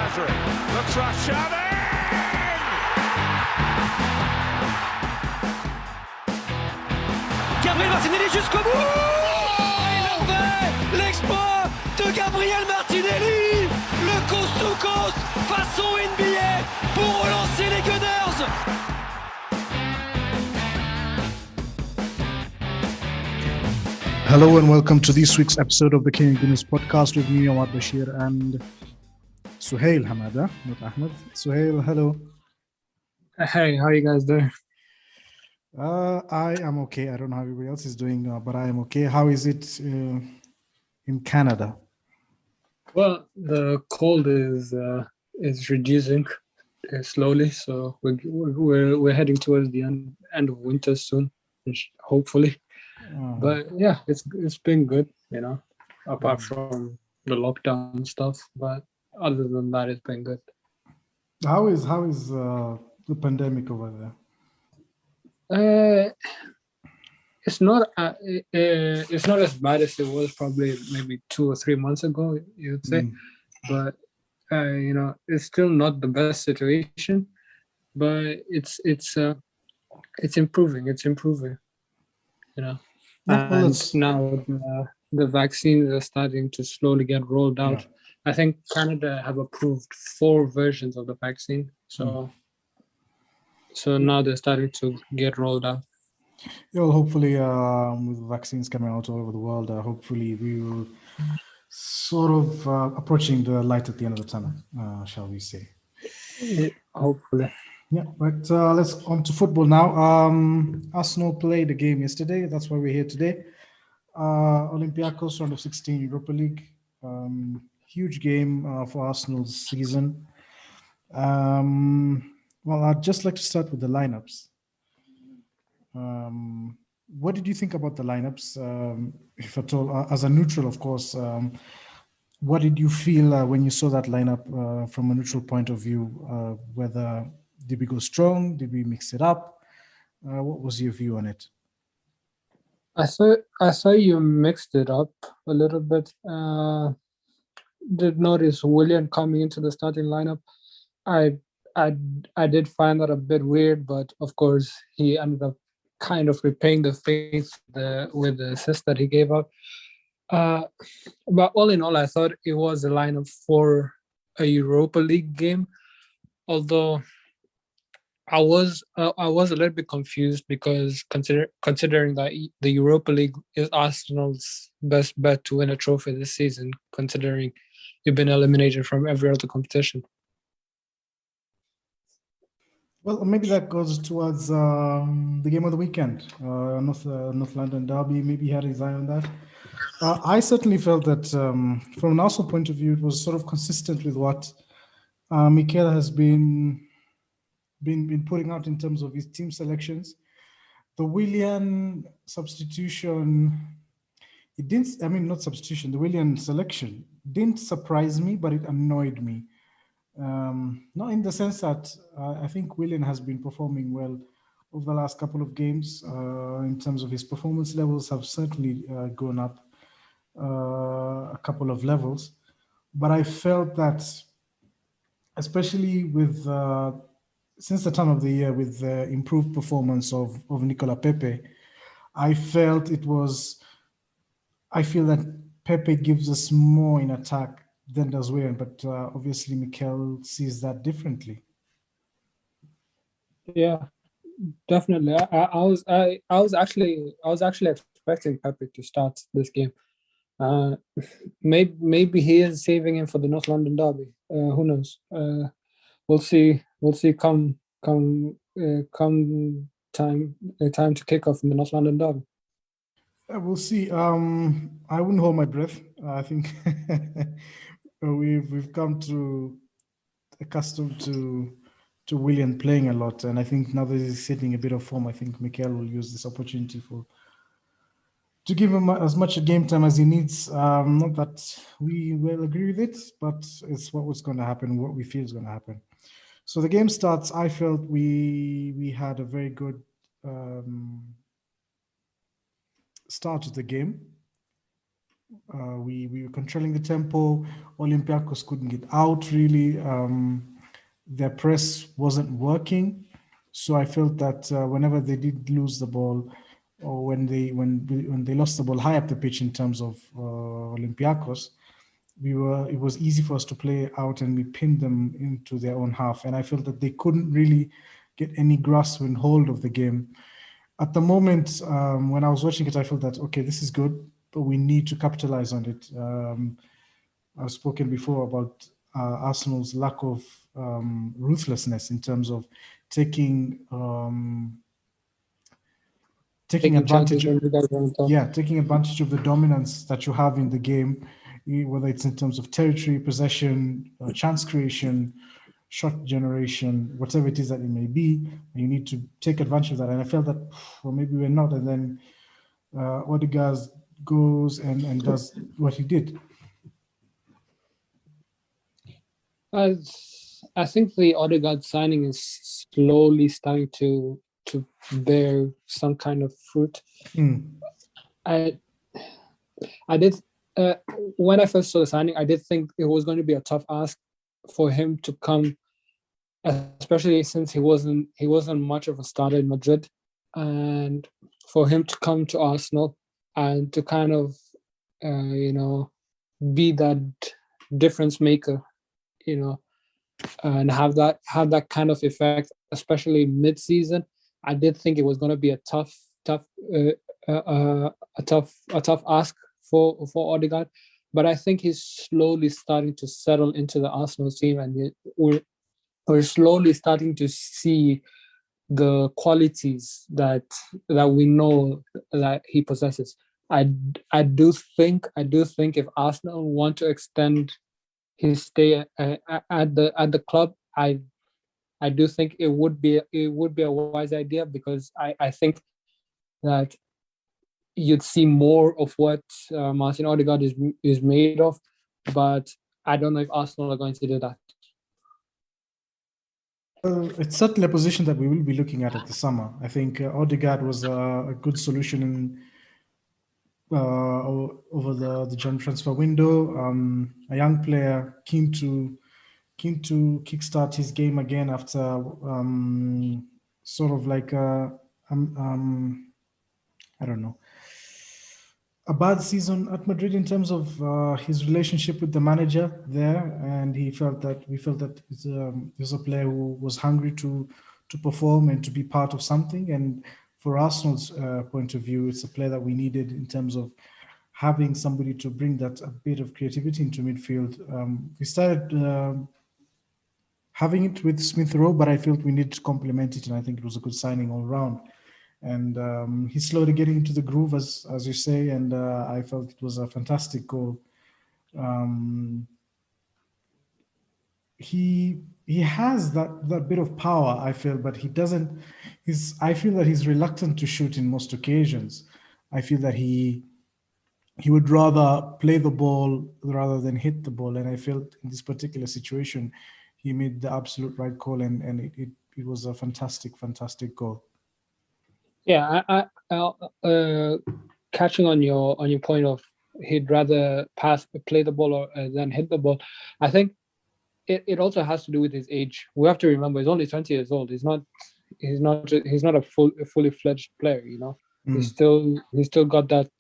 Nasri looks Rashad in! Gabriel Martinelli jusqu'au bout. Oh, il a fait l'exploit de Gabriel Martinelli. Le coast to coast façon NBA pour relancer les Gunners. Hello and welcome to this week's episode of the King Gunners podcast with me, Omar Bashir, and Suheil Hamada, not Ahmed. Suheil, hello. Hey, how you guys doing? I am okay. I don't know how everybody else is doing, but I am okay. How is it in Canada? Well, the cold is reducing slowly, so we're heading towards the end of winter soon, hopefully. But yeah, it's been good, apart from the lockdown stuff. But other than that, it's been good. How is the pandemic over there? It's not as bad as it was probably maybe 2 or 3 months ago, you'd say. But it's still not the best situation. But it's improving. It's improving. And now the vaccines are starting to slowly get rolled out. Yeah. I think Canada have approved 4 versions of the vaccine. So now they're starting to get rolled out. Yeah, well, hopefully with vaccines coming out all over the world, hopefully we will sort of approaching the light at the end of the tunnel, shall we say. Yeah, hopefully. Yeah, but let's on to football now. Arsenal played a game yesterday. That's why we're here today. Olympiacos, round of 16, Europa League. Huge game for Arsenal's season. Well, I'd just like to start with the lineups. What did you think about the lineups, if at all? As a neutral, of course, what did you feel when you saw that lineup from a neutral point of view? Whether did we go strong? Did we mix it up? What was your view on it? I saw you mixed it up a little bit. Did notice Willian coming into the starting lineup. I did find that a bit weird, but of course he ended up kind of repaying the faith with the assist that he gave up. But all in all, I thought it was a lineup for a Europa League game. Although I was a little bit confused because considering that the Europa League is Arsenal's best bet to win a trophy this season, considering you've been eliminated from every other competition. Well, maybe that goes towards the game of the weekend, North London derby. Maybe he had his eye on that. I certainly felt that from an Arsenal point of view, it was sort of consistent with what Mikel has been putting out in terms of his team selections. The Willian substitution, the Willian selection didn't surprise me, but it annoyed me. Not in the sense that I think Willian has been performing well over the last couple of games. In terms of his performance levels have certainly gone up a couple of levels. But I felt that, especially with since the turn of the year, with the improved performance of Nicola Pepe, I feel that Pepe gives us more in attack than does Willian, but obviously Mikel sees that differently. Yeah, definitely. I was actually expecting Pepe to start this game. Maybe he is saving him for the North London derby. Who knows? We'll see. Come time to kick off in the North London derby. We'll see. I wouldn't hold my breath. I think we've come to accustomed to Willian playing a lot, and I think now that he's setting a bit of form, I think Mikel will use this opportunity to give him as much game time as he needs. Not that we will agree with it, but it's what was going to happen, what we feel is going to happen. So the game starts. I felt we had a very good start to the game. We were controlling the tempo. Olympiacos couldn't get out really. Their press wasn't working, so I felt that whenever they did lose the ball, or when they lost the ball high up the pitch in terms of Olympiacos, it was easy for us to play out, and we pinned them into their own half. And I felt that they couldn't really get any grasp and hold of the game. At the moment, when I was watching it, I felt that, okay, this is good, but we need to capitalize on it. I've spoken before about Arsenal's lack of ruthlessness in terms of taking taking Taking chances advantage. when you guys are on top. Yeah, taking advantage of the dominance that you have in the game, whether it's in terms of territory, possession, chance creation, shot generation, whatever it is that it may be, you need to take advantage of that. And I felt that, well, maybe we're not. And then Odegaard goes and does what he did. I think the Odegaard signing is slowly starting to bear some kind of fruit. I did when I first saw the signing, I did think it was going to be a tough ask for him to come, especially since he wasn't much of a starter in Madrid, and for him to come to Arsenal and to kind of be that difference maker, and have that kind of effect, especially mid-season. I did think it was going to be a tough ask for Odegaard, but I think he's slowly starting to settle into the Arsenal team, and we're slowly starting to see the qualities that we know that he possesses. I do think if Arsenal want to extend his stay at the club, I do think it would be a wise idea, because I think that you'd see more of what Martin Odegaard is made of, but I don't know if Arsenal are going to do that. It's certainly a position that we will be looking at the summer. I think Odegaard was a good solution over the Jan transfer window. A young player keen to kickstart his game again after sort of like I don't know, a bad season at Madrid in terms of his relationship with the manager there, and we felt that he's a player who was hungry to perform and to be part of something. And for Arsenal's point of view, it's a player that we needed in terms of having somebody to bring that a bit of creativity into midfield. We started having it with Smith Rowe, but I felt we needed to complement it, and I think it was a good signing all round. And he's slowly getting into the groove, as you say, and I felt it was a fantastic goal. He has that bit of power, I feel, but he doesn't. I feel that he's reluctant to shoot in most occasions. I feel that he would rather play the ball rather than hit the ball, and I felt in this particular situation, he made the absolute right call, and it was a fantastic goal. Yeah, I catching on your point of he'd rather play the ball than hit the ball. I think it also has to do with his age. We have to remember he's only 20 years old. He's not a fully fledged player. He's still got that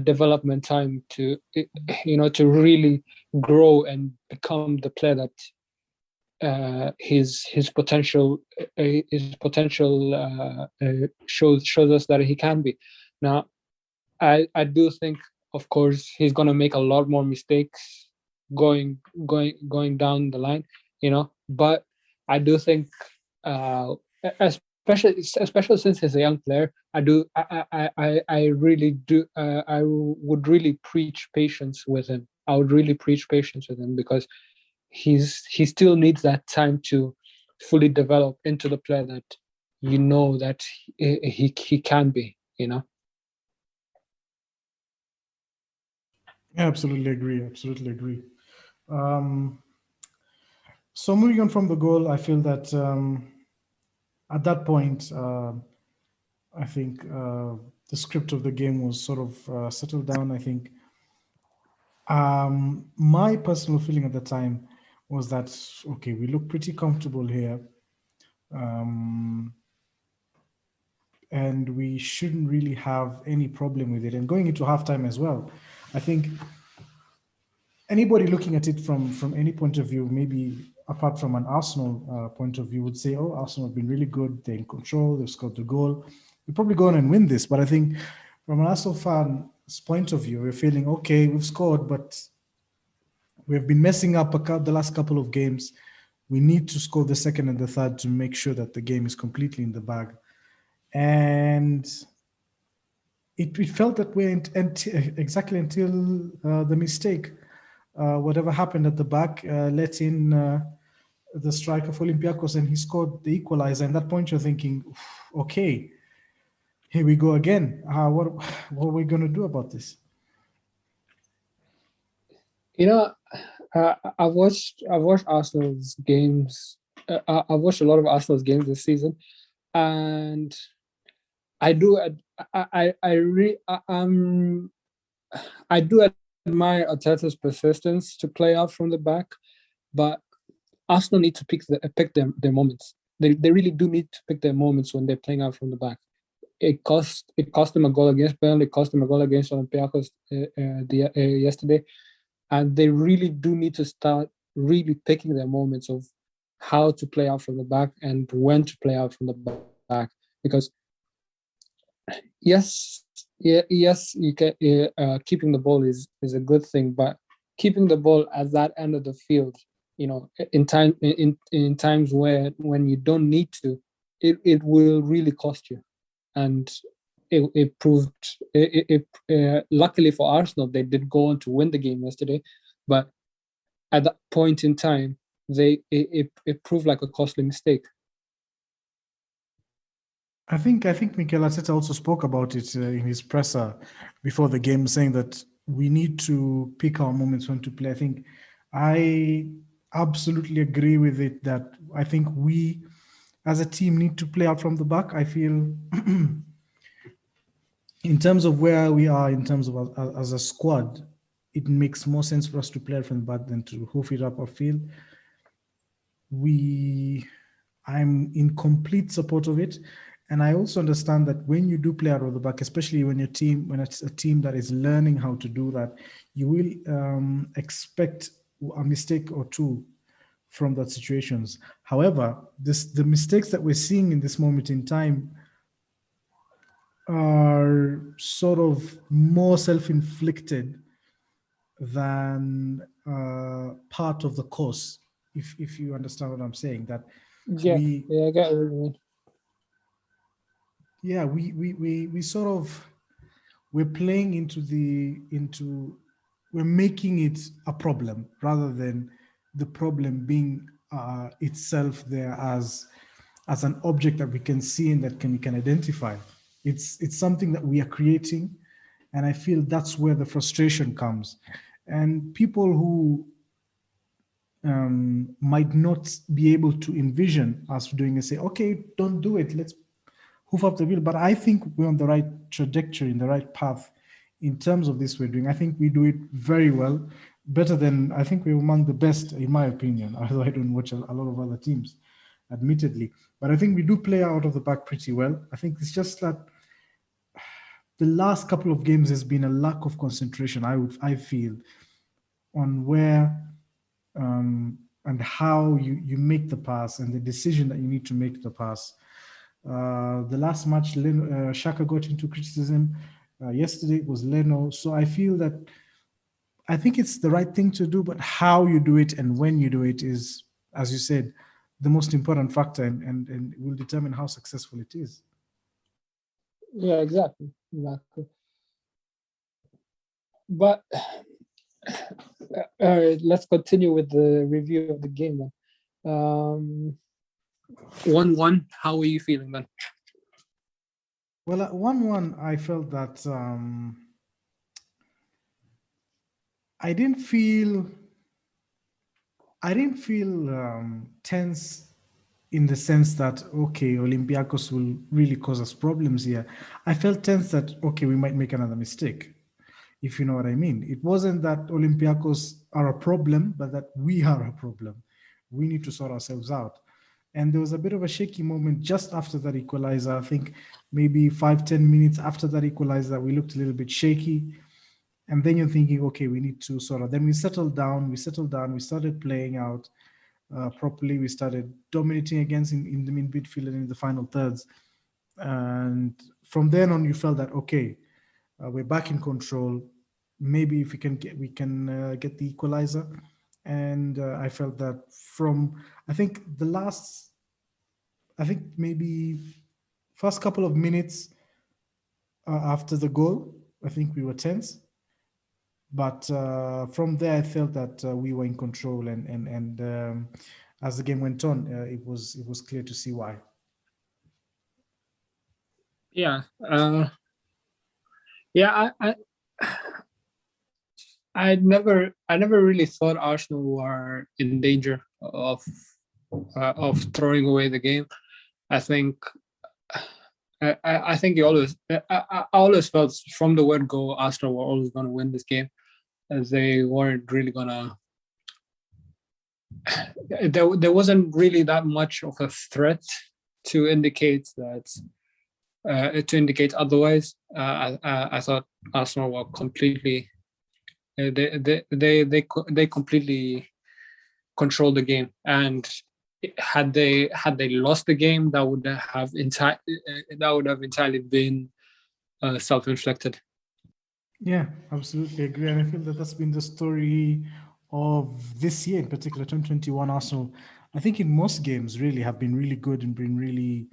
development time to to really grow and become the player that his potential shows us that he can be. Now, I do think, of course, he's gonna make a lot more mistakes going down the line, But I do think, especially since he's a young player, I really do. I would really preach patience with him. I would really preach patience with him, because he still needs that time to fully develop into the player that that he can be. Yeah, absolutely agree. So moving on from the goal, I feel that at that point, I think the script of the game was sort of settled down. I think My personal feeling at the time was that, okay, we look pretty comfortable here. And we shouldn't really have any problem with it. And going into halftime as well, I think anybody looking at it from any point of view, maybe apart from an Arsenal point of view, would say, oh, Arsenal have been really good. They're in control. They've scored the goal. We'll probably go on and win this. But I think from an Arsenal fan's point of view, we're feeling, okay, we've scored, but we've been messing up the last couple of games. We need to score the second and the third to make sure that the game is completely in the bag. And it felt that way exactly until the mistake. Whatever happened at the back, let in the striker of Olympiacos, and he scored the equalizer. And at that point, you're thinking, okay, here we go again. What are we going to do about this? I've watched Arsenal's games. I've watched a lot of Arsenal's games this season, and I do admire Arteta's persistence to play out from the back, but Arsenal need to pick their moments. They really do need to pick their moments when they're playing out from the back. It cost them a goal against Burnley. It cost them a goal against Olympiacos yesterday, and they really do need to start really picking their moments of how to play out from the back and when to play out from the back. Because yes, you can, keeping the ball is a good thing, but keeping the ball at that end of the field, in times when you don't need to, it will really cost you. And it proved luckily for Arsenal, they did go on to win the game yesterday, but at that point in time, it proved like a costly mistake. I think Mikel Arteta also spoke about it in his presser before the game, saying that we need to pick our moments when to play. I think I absolutely agree with it, that I think we as a team need to play out from the back. I feel in terms of where we are, in terms of as a squad, it makes more sense for us to play out from the back than to hoof it up our field. I'm in complete support of it. And I also understand that when you do play out of the back, especially when it's a team that is learning how to do that, you will expect a mistake or two from that situations. However, the mistakes that we're seeing in this moment in time are sort of more self-inflicted than part of the course, if you understand what I'm saying. That I get what you mean. Yeah, we sort of, we're playing we're making it a problem rather than the problem being itself there as an object that we can see and that we can identify. It's something that we are creating, and I feel that's where the frustration comes. And people who might not be able to envision us doing it say, okay, don't do it, let's hoof up the wheel. But I think we're on the right trajectory, in the right path in terms of this we're doing. I think we do it very well, better than, I think we're among the best, in my opinion, although I don't watch a lot of other teams, admittedly. But I think we do play out of the back pretty well. I think it's just that the last couple of games has been a lack of concentration, I feel, on where and how you make the pass and the decision that you need to make the pass. The last match, Xhaka got into criticism. Yesterday it was Leno. So I feel that I think it's the right thing to do, but how you do it and when you do it is, as you said, the most important factor, and will determine how successful it is. Yeah, exactly. But let's continue with the review of the game then. 1-1, how are you feeling then? Well, at 1-1, I felt that I didn't feel tense in the sense that, okay, Olympiacos will really cause us problems here. I felt tense that, okay, we might make another mistake. if you know what I mean. It wasn't that Olympiacos are a problem, but that we are a problem. We need to sort ourselves out. And there was a bit of a shaky moment just after that equalizer. I think maybe 5-10 minutes after that equalizer, we looked a little bit shaky. And then you're thinking, okay, we need to sort of, then we settled down, we started playing out properly. We started dominating against in the midfield and in the final thirds. And from then on, you felt that, okay, we're back in control. Maybe if we can get the equalizer. And I felt that I think maybe first couple of minutes after the goal, I think we were tense. But from there, I felt that we were in control, and as the game went on, it was clear to see why. Yeah. Yeah. I never really thought Arsenal were in danger of throwing away the game. I think I always felt from the word go Arsenal were always going to win this game, as they weren't really gonna. There wasn't really that much of a threat to indicate otherwise. I thought Arsenal were completely. They completely controlled the game, and had they lost the game, that would have entirely been self-inflicted. Yeah, absolutely agree, and I feel that that's been the story of this year in particular, 2021 Arsenal. I think in most games really have been really good and been really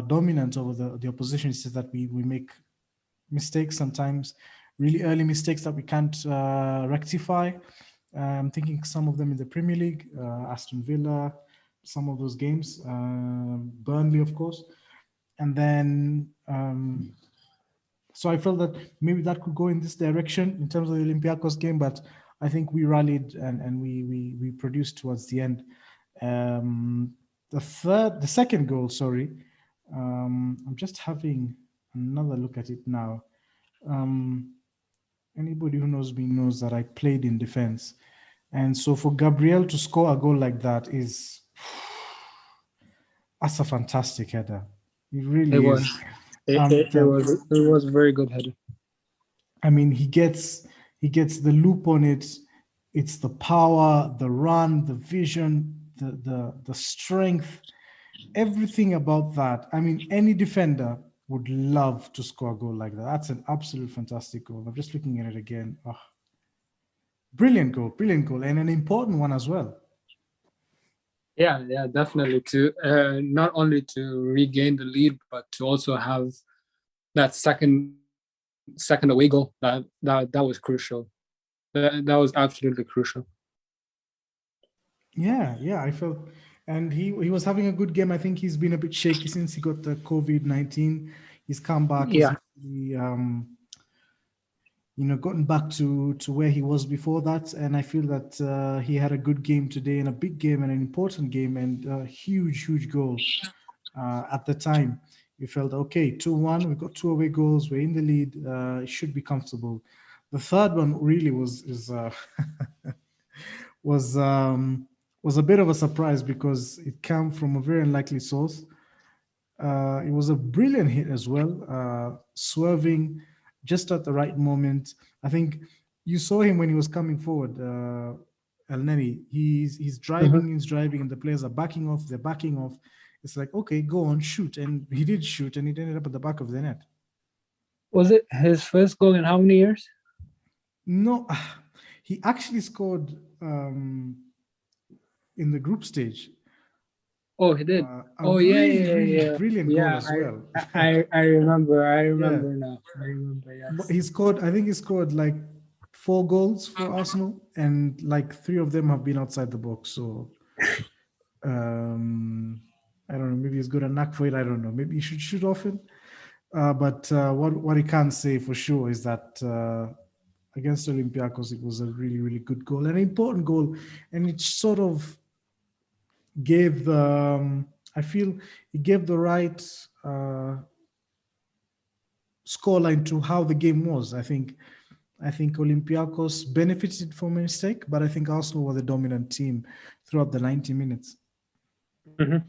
dominant over the opposition. It's just that we make mistakes sometimes, really early mistakes that we can't rectify. I'm thinking some of them in the Premier League, Aston Villa, some of those games, Burnley, of course. And then, so I felt that maybe that could go in this direction in terms of the Olympiacos game, but I think we rallied and we produced towards the end. The second goal, sorry. I'm just having another look at it now. Anybody who knows me knows that I played in defense. And so for Gabriel to score a goal like that that's a fantastic header. It really It is. was a very good header. I mean, he gets the loop on it. It's the power, the run, the vision, the strength, everything about that. I mean, any defender would love to score a goal like that. That's an absolute fantastic goal. I'm just looking at it again. Oh, brilliant goal, and an important one as well. Yeah, definitely. To not only to regain the lead, but to also have that second away goal. That was crucial. That was absolutely crucial. Yeah, I felt, and he was having a good game. I think he's been a bit shaky since he got the COVID-19. He's come back. Yeah. He's gotten back to where he was before that. And I feel that he had a good game today, and a big game and an important game, and a huge goal. At the time, you felt, okay, 2-1, we've got 2 away goals, we're in the lead, it should be comfortable. The third one really was a bit of a surprise because it came from a very unlikely source. It was a brilliant hit as well, swerving just at the right moment. I think you saw him when he was coming forward, El Neni. He's driving, and the players are backing off. They're backing off. It's like, okay, go on, shoot. And he did shoot, and it ended up at the back of the net. Was it his first goal in how many years? No, he actually scored in the group stage. Oh, he did. Really brilliant goal as well. I remember. Now. I remember. Yes. He scored. I think he scored like 4 goals for Arsenal, and like 3 of them have been outside the box. So, I don't know. Maybe he's got a knack for it. I don't know. Maybe he should shoot often. But what he can say for sure is that against Olympiacos, it was a really good goal, an important goal, and it sort of gave the I feel it gave the right scoreline to how the game was. I think I think Olympiacos benefited from a mistake, but I think Arsenal were the dominant team throughout the 90 minutes. Mm-hmm.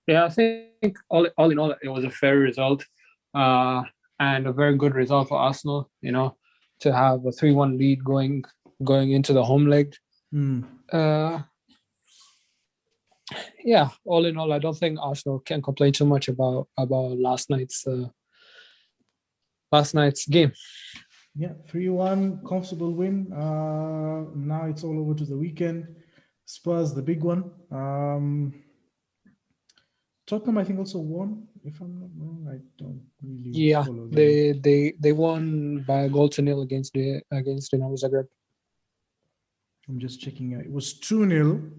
Yeah, I think all in all, it was a fair result, and a very good result for Arsenal. To have a 3-1 lead going into the home leg. Yeah, all in all, I don't think Arsenal can complain too much about last night's game. Yeah, 3-1, comfortable win. Now it's all over to the weekend. Spurs, the big one. Tottenham, I think, also won. If I'm not wrong, I don't really follow them. They won by a goal to nil against Dinamo Zagreb. I'm just checking out. It was 2-0.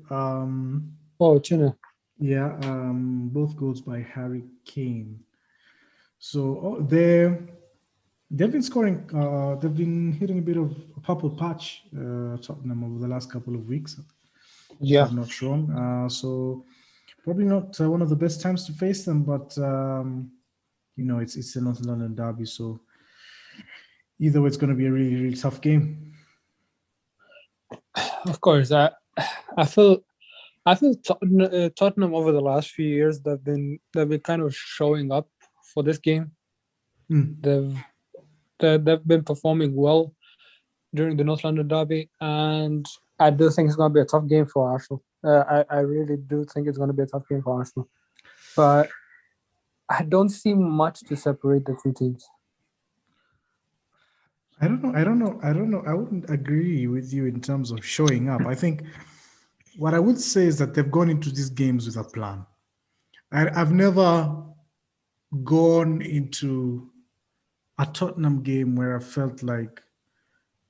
2-0. Yeah, both goals by Harry Kane. So they've been scoring. They've been hitting a bit of a purple patch, Tottenham, over the last couple of weeks. Yeah, if I'm not wrong. So probably not one of the best times to face them, but it's the North London derby, so either way, it's going to be a really, really tough game. Of course, I feel Tottenham over the last few years they've been kind of showing up for this game. They've been performing well during the North London derby, and I do think it's going to be a tough game for Arsenal. I really do think it's going to be a tough game for Arsenal, but I don't see much to separate the two teams. I don't know. I wouldn't agree with you in terms of showing up. I think what I would say is that they've gone into these games with a plan. I've never gone into a Tottenham game where I felt like,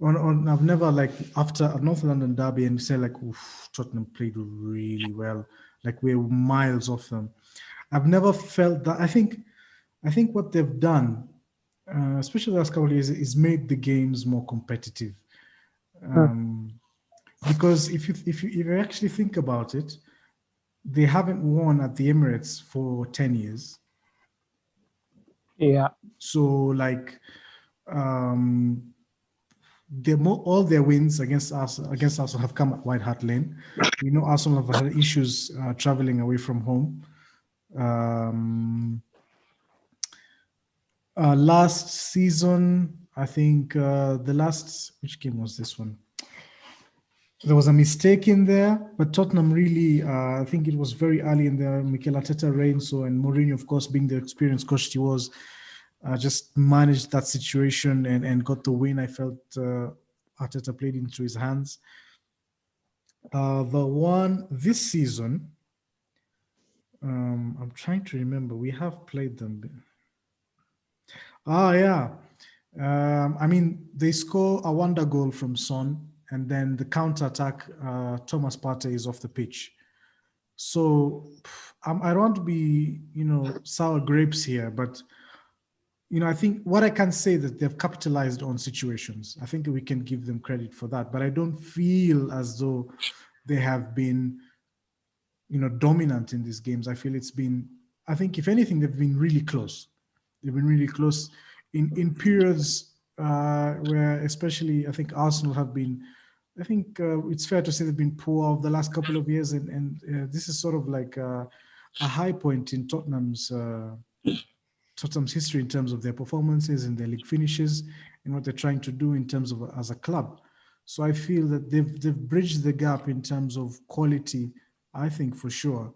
I've never, like, after a North London derby and say like, oof, Tottenham played really well, like we're miles off them. I've never felt that. I think what they've done, especially the last couple of years, is made the games more competitive. Because if you actually think about it, they haven't won at the Emirates for 10 years. Yeah. So like, all their wins against Arsenal have come at White Hart Lane. We know Arsenal have had issues traveling away from home. Last season, I think which game was this one? There was a mistake in there, but Tottenham really, I think it was very early in the Mikel Arteta reign. So, and Mourinho, of course, being the experienced coach he was, just managed that situation and got the win. I felt Arteta played into his hands. The one this season, I'm trying to remember. We have played them. Yeah. I mean, they score a wonder goal from Son, and then the counter-attack, Thomas Partey is off the pitch. So I don't want to be, sour grapes here, but, I think what I can say that they've capitalized on situations. I think we can give them credit for that, but I don't feel as though they have been, dominant in these games. I feel I think if anything, they've been really close. They've been really close in periods where, especially, I think Arsenal have been. I think it's fair to say they've been poor over the last couple of years, and this is sort of like a high point in Tottenham's history in terms of their performances and their league finishes and what they're trying to do in terms of as a club. So I feel that they've bridged the gap in terms of quality, I think, for sure,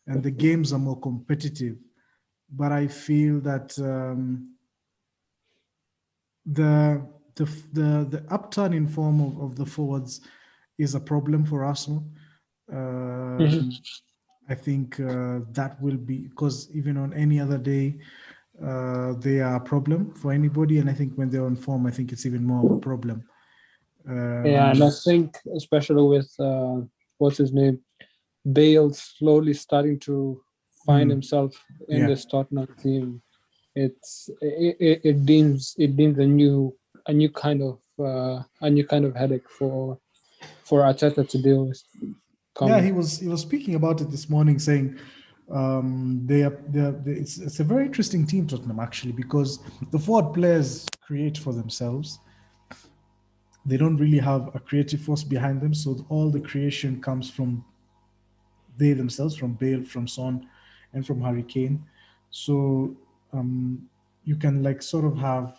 and the games are more competitive. But I feel that the upturn in form of the forwards is a problem for Arsenal. I think that will be, because even on any other day, they are a problem for anybody. And I think when they're on form, I think it's even more of a problem. Yeah, and I think especially with what's his name, Bale slowly starting to find himself in this Tottenham team. It deems a new kind of headache for Arteta to deal with. Yeah, he was speaking about it this morning, saying it's a very interesting team, Tottenham, actually, because the forward players create for themselves. they don't really have a creative force behind them. So all the creation comes from they themselves, from Bale, from Son, and from Harry Kane. So you can like sort of have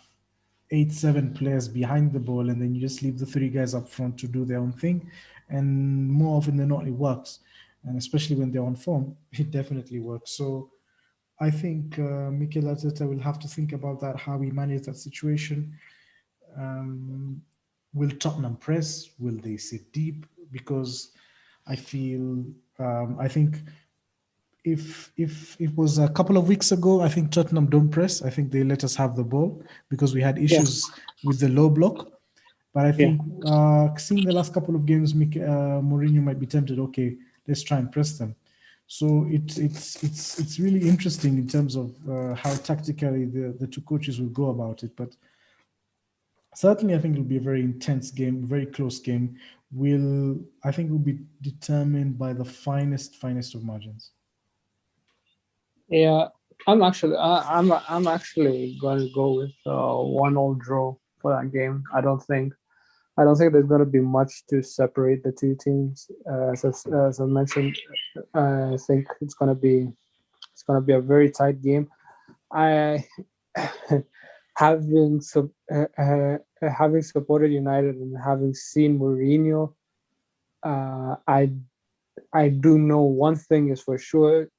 8, 7 players behind the ball, and then you just leave the three guys up front to do their own thing. And more often than not, it works. And especially when they're on form, it definitely works. So I think Mikel Arteta will have to think about that, how we manage that situation. Um, will Tottenham press? Will they sit deep? Because I feel, I think if it was a couple of weeks ago, I think Tottenham don't press. I think they let us have the ball because we had Yeah, issues with the low block. But I yeah. think seeing the last couple of games, Mourinho might be tempted. Okay, let's try and press them. So it's really interesting in terms of how tactically the two coaches will go about it. But certainly, I think it'll be a very intense game, very close game. Will I think will be determined by the finest of margins. Yeah, I'm actually going to go with 1-1 draw for that game. I don't think there's going to be much to separate the two teams. As I mentioned, I think it's going to be a very tight game. I having supported United and having seen Mourinho, I do know one thing is for sure.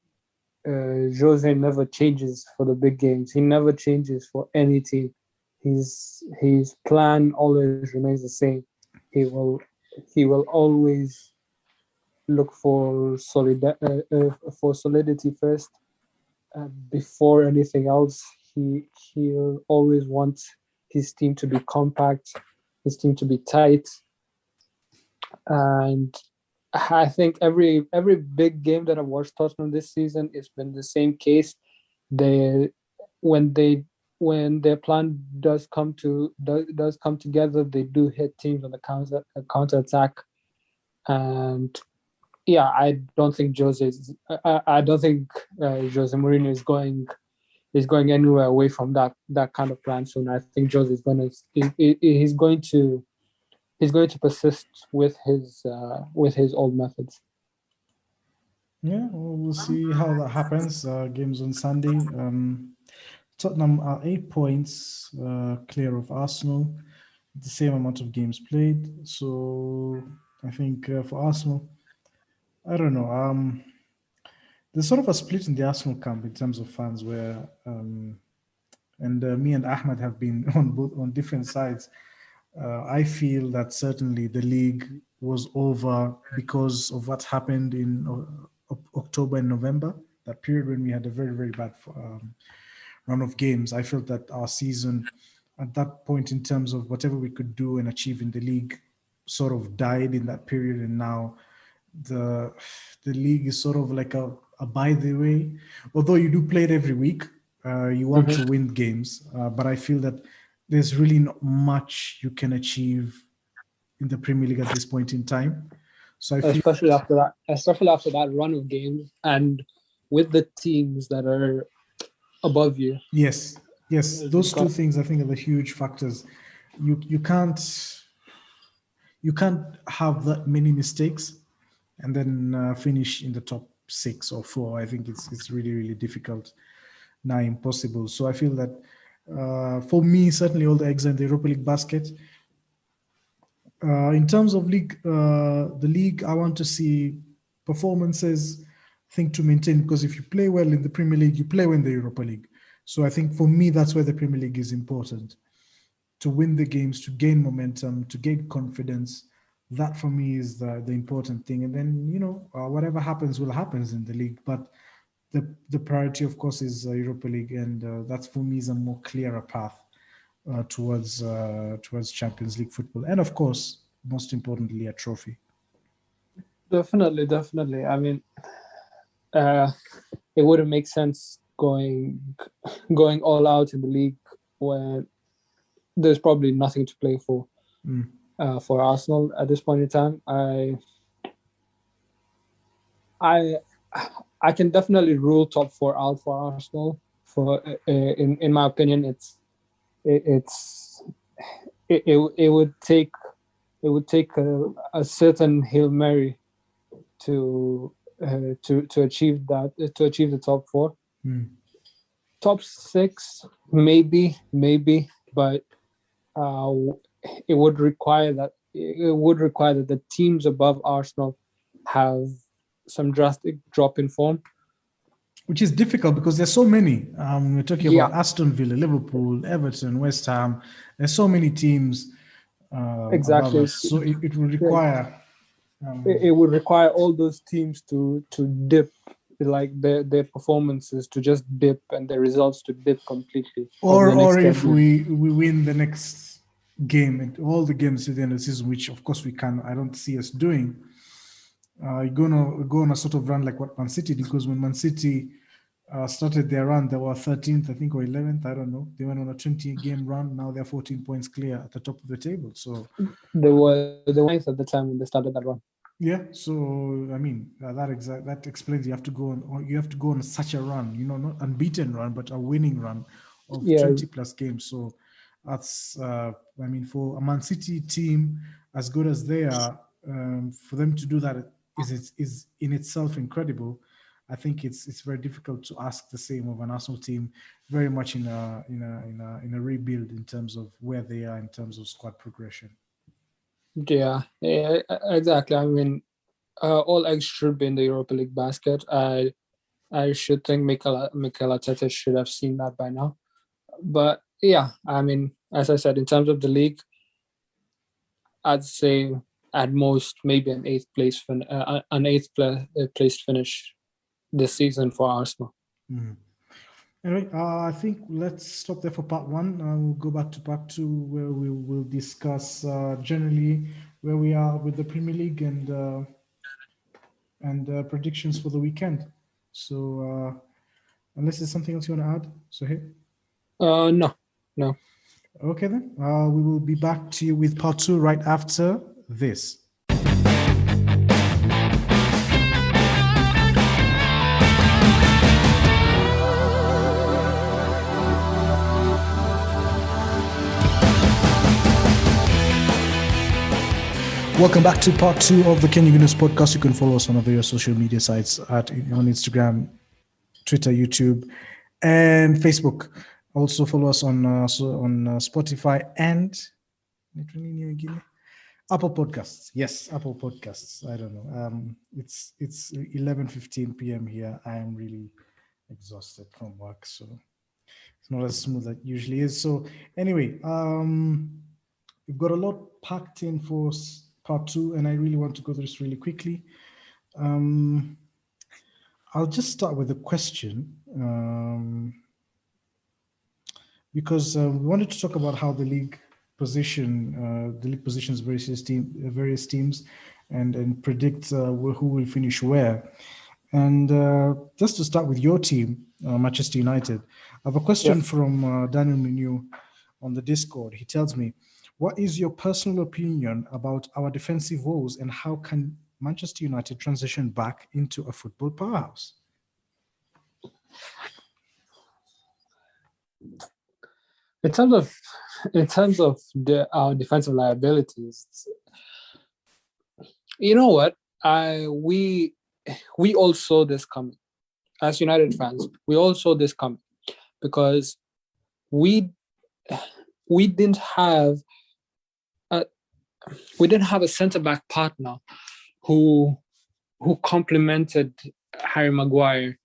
Jose never changes for the big games. He never changes for any team. His plan always remains the same. He will always look for solidity first before anything else. He'll always want his team to be compact, his team to be tight, and I think every big game that I've watched Tottenham this season, it's been the same case. They when they when their plan does come together, they do hit teams on the counter attack, and yeah, I don't think Jose Mourinho is going anywhere away from that kind of plan soon. I think Jose is going to he's going to persist with his old methods. Yeah, well, we'll see how that happens. Games on Sunday. Tottenham are 8 points clear of Arsenal, the same amount of games played. So I think for Arsenal, I don't know. There's sort of a split in the Arsenal camp in terms of fans, where and me and Ahmed have been on different sides. I feel that certainly the league was over because of what happened in October and November, that period when we had a very, very bad run of games. I felt that our season at that point, in terms of whatever we could do and achieve in the league, sort of died in that period. And now the the league is sort of like a by the way. Although you do play it every week, you want to win games, but I feel that there's really not much you can achieve in the Premier League at this point in time. So I feel Especially after that run of games, and with the teams that are above you. yes, those two things I think are the huge factors. You can't have that many mistakes and then finish in the top 6 or 4. I think it's really, really difficult, now impossible. So I feel that for me, certainly all the eggs in the Europa League basket. In terms of the league, I want to see performances, I think, to maintain, because if you play well in the Premier League, you play well in the Europa League. So I think for me, that's where the Premier League is important, to win the games, to gain momentum, to gain confidence. That for me is the important thing. And then, whatever happens will happens in the league. But the priority, of course, is Europa League. And that's for me is a more clearer path towards Champions League football. And of course, most importantly, a trophy. Definitely. I mean, it wouldn't make sense going all out in the league when there's probably nothing to play for Arsenal at this point in time. I can definitely rule top 4 out for Arsenal. In my opinion, it would take a certain Hail Mary to achieve that, to achieve the top four. Top six, maybe, but uh, it would require that the teams above Arsenal have some drastic drop in form, which is difficult because there's so many. We're talking Yeah. about Aston Villa, Liverpool, Everton, West Ham. There's so many teams above us, so it will require. It would require all those teams to dip, like their performances to just dip and their results to dip completely. Or if we win the next game and all the games at the end of the season, which of course we can. I don't see us doing. You're gonna go on a sort of run like what Man City did, because when Man City started their run, they were 13th, I think, or 11th. I don't know. They went on a 20-game run. Now they're 14 points clear at the top of the table. So they were ninth at the time when they started that run. Yeah, so I mean that explains you have to go on such a run, not unbeaten run, but a winning run of 20 plus games. So that's for a Man City team as good as they are, for them to do that is in itself incredible. I think it's very difficult to ask the same of an Arsenal team, very much in a rebuild in terms of where they are in terms of squad progression. Yeah, exactly. I mean, all eggs should be in the Europa League basket. I should think Mikel Arteta should have seen that by now. But yeah, I mean, as I said, in terms of the league, I'd say at most maybe an eighth place finish this season for Arsenal. Anyway, I think let's stop there for part one. We'll go back to part two, where we will discuss generally where we are with the Premier League and predictions for the weekend. So, unless there's something else you want to add, Suheil? No. Okay then. We will be back to you with part two right after this. Welcome back to part two of the Kenya Goodness podcast. You can follow us on our various social media sites on Instagram, Twitter, YouTube, and Facebook. Also follow us on Spotify and Apple Podcasts. Yes, Apple Podcasts. I don't know. It's 11:15 p.m. here. I am really exhausted from work, so it's not as smooth as it usually is. So anyway, we've got a lot packed in for part two, and I really want to go through this really quickly. I'll just start with a question, because we wanted to talk about how the league positions various teams, and predict who will finish where. And just to start with your team, Manchester United, I have a question from Daniel Minu on the Discord. He tells me, what is your personal opinion about our defensive woes, and how can Manchester United transition back into a football powerhouse? In terms of our defensive liabilities, you know what? We all saw this coming. As United fans, we all saw this coming, because we didn't have a centre-back partner who complemented Harry Maguire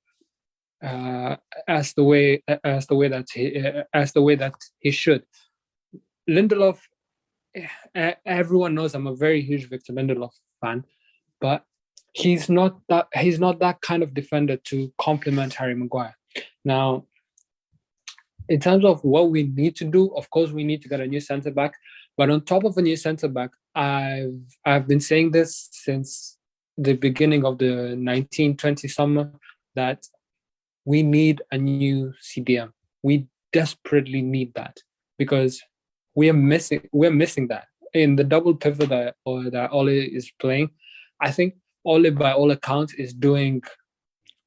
as the way that he should. Lindelof, everyone knows I'm a very huge Victor Lindelof fan, but he's not that kind of defender to complement Harry Maguire. Now, in terms of what we need to do, of course, we need to get a new centre-back. But on top of a new centre-back, I've been saying this since the beginning of the 1920 summer, that we need a new CDM. We desperately need that, because we're missing that. In the double pivot that Ole is playing, I think Ole, by all accounts, is doing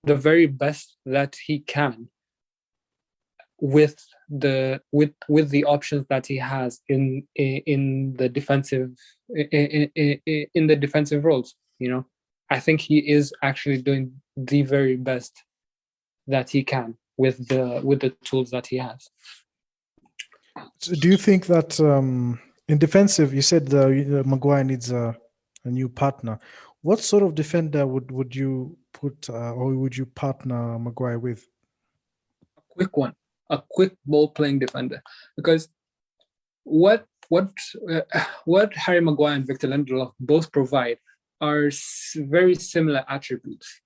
the very best that he can with the options that he has in the defensive roles. I think he is actually doing the very best that he can with the tools that he has. So do you think that in defensive, you said Maguire needs a new partner? What sort of defender would you put or would you partner Maguire with? A quick ball playing defender, because what Harry Maguire and Victor Lindelof both provide are very similar attributes.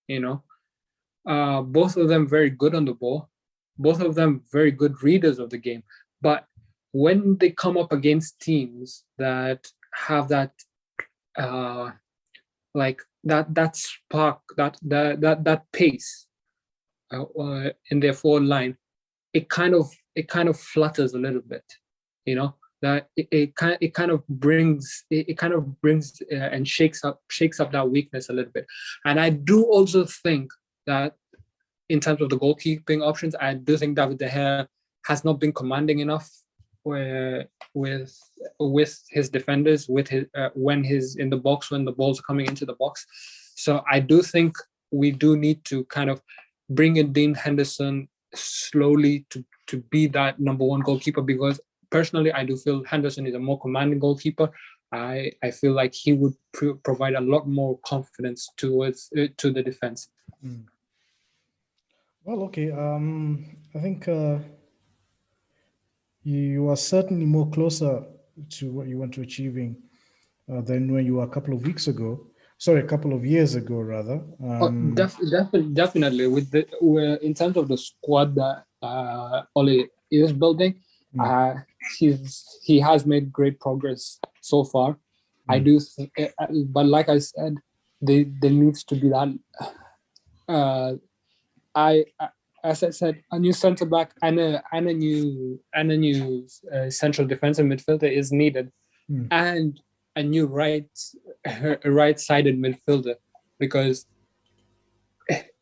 Both of them very good on the ball, both of them very good readers of the game. But when they come up against teams that have that that spark, that pace in their forward line, it kind of flutters a little bit, that it kind of brings and shakes up that weakness a little bit. And I do also think that in terms of the goalkeeping options, I do think David De Gea has not been commanding enough with his defenders, when he's in the box, when the balls are coming into the box. So I do think we do need to kind of bring in Dean Henderson slowly to be that number one goalkeeper, because personally I do feel Henderson is a more commanding goalkeeper. I feel like he would provide a lot more confidence to the defense. Well, okay. I think you are certainly more closer to what you want to achieving than when you were a couple of years ago, rather. Definitely. In terms of the squad that Ole is building, he has made great progress so far. I do think, but like I said, there needs to be that. As I said, a new centre back and a new central defensive midfielder is needed, and a new right-sided midfielder, because